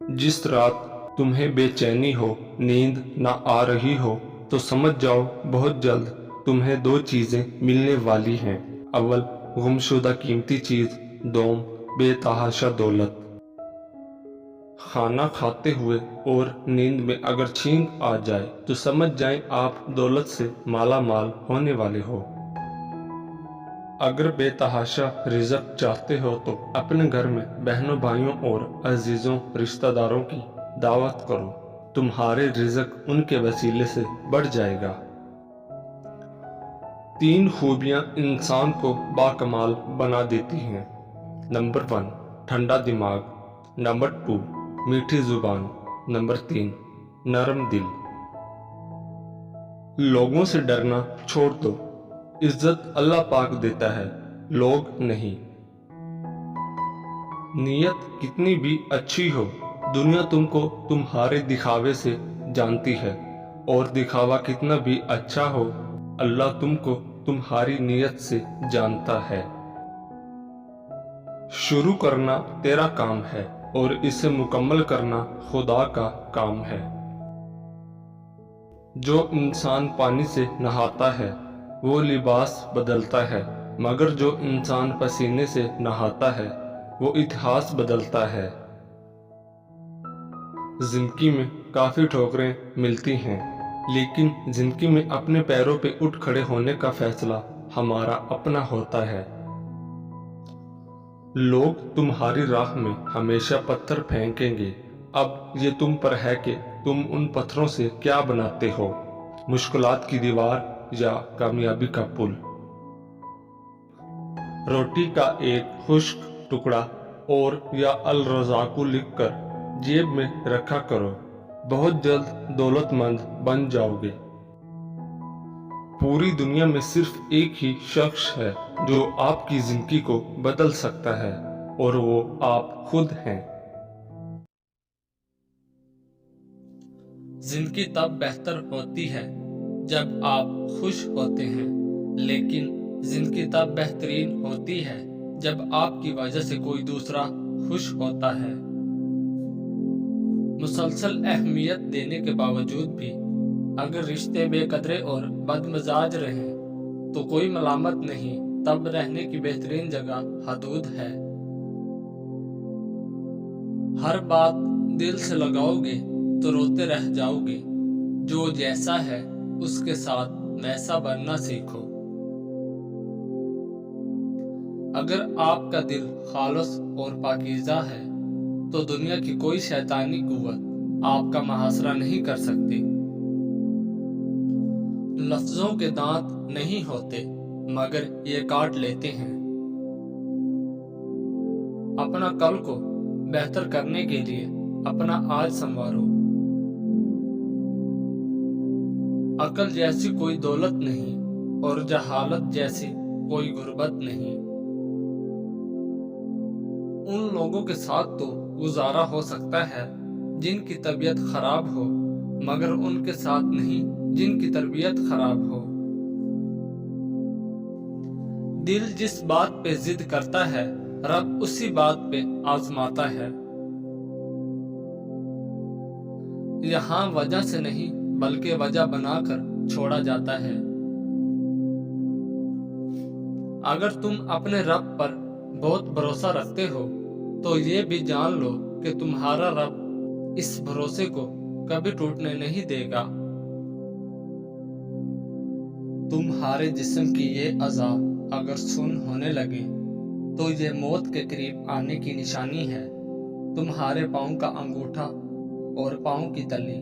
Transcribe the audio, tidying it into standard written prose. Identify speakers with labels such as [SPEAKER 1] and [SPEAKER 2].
[SPEAKER 1] जिस रात तुम्हें बेचैनी हो, नींद ना आ रही हो, तो समझ जाओ बहुत जल्द तुम्हें दो चीजें मिलने वाली हैं। अव्वल गुमशुदा कीमती चीज, दोम बेतहाशा दौलत। खाना खाते हुए और नींद में अगर छींक आ जाए तो समझ जाएं आप दौलत से माला माल होने वाले हो। अगर बेतहाशा रिज़्क चाहते हो तो अपने घर में बहनों भाइयों और अजीजों रिश्तेदारों की दावत करो, तुम्हारे रिज़्क उनके वसीले से बढ़ जाएगा। 3 खूबियां इंसान को बाकमाल बना देती हैं। नंबर 1, ठंडा दिमाग। नंबर 2, मीठी जुबान। नंबर 3, नरम दिल। लोगों से डरना छोड़ दो, इज्जत अल्लाह पाक देता है, लोग नहीं। नीयत कितनी भी अच्छी हो, दुनिया तुमको तुम्हारे दिखावे से जानती है, और दिखावा कितना भी अच्छा हो, अल्लाह तुमको तुम्हारी नीयत से जानता है। शुरू करना तेरा काम है और इसे मुकम्मल करना खुदा का काम है। जो इंसान पानी से नहाता है वो लिबास बदलता है, मगर जो इंसान पसीने से नहाता है वो इतिहास बदलता है। जिंदगी में काफी ठोकरें मिलती हैं, लेकिन जिंदगी में अपने पैरों पे उठ खड़े होने का फैसला हमारा अपना होता है। लोग तुम्हारी राह में हमेशा पत्थर फेंकेंगे, अब ये तुम पर है कि तुम उन पत्थरों से क्या बनाते हो, मुश्किलात की दीवार या कामयाबी का पुल। रोटी का एक खुश्क टुकड़ा और या अल रज़ाक़ु लिखकर जेब में रखा करो, बहुत जल्द दौलतमंद बन जाओगे। पूरी दुनिया में सिर्फ एक ही शख्स है जो आपकी जिंदगी को बदल सकता है, और वो आप खुद हैं।
[SPEAKER 2] जिंदगी तब बेहतर होती है जब आप खुश होते हैं, लेकिन जिंदगी तब बेहतरीन होती है जब आपकी वजह से कोई दूसरा खुश होता है। मुसलसल अहमियत देने के बावजूद भी अगर रिश्ते बेकदरे और बदमजाज रहें तो कोई मलामत नहीं, तब रहने की बेहतरीन जगह हदूद है। हर बात दिल से लगाओगे तो रोते रह जाओगे, जो जैसा है उसके साथ वैसा बनना सीखो। अगर आपका दिल खालिस और पाकीज़ा है तो दुनिया की कोई शैतानी कुव्वत आपका मुहासरा नहीं कर सकती। लफ्जों के दांत नहीं होते, मगर ये काट लेते हैं। अपना कल को बेहतर करने के लिए अपना आज संवारो। अकल जैसी कोई दौलत नहीं और जहालत जैसी कोई गुर्बत नहीं। उन लोगों के साथ तो गुजारा हो सकता है जिनकी तबीयत खराब हो, मगर उनके साथ नहीं जिनकी तरबियत खराब हो। दिल जिस बात पे जिद करता है, रब उसी बात पे आजमाता है। यहाँ वजह से नहीं बल्कि वजह बनाकर छोड़ा जाता है। अगर तुम अपने रब पर बहुत भरोसा रखते हो तो ये भी जान लो कि तुम्हारा रब इस भरोसे को कभी टूटने नहीं देगा। तुम्हारे जिस्म की ये अज़ा अगर सुन होने लगे तो ये मौत के करीब आने की निशानी है। तुम्हारे पाँव का अंगूठा और पाँव की तली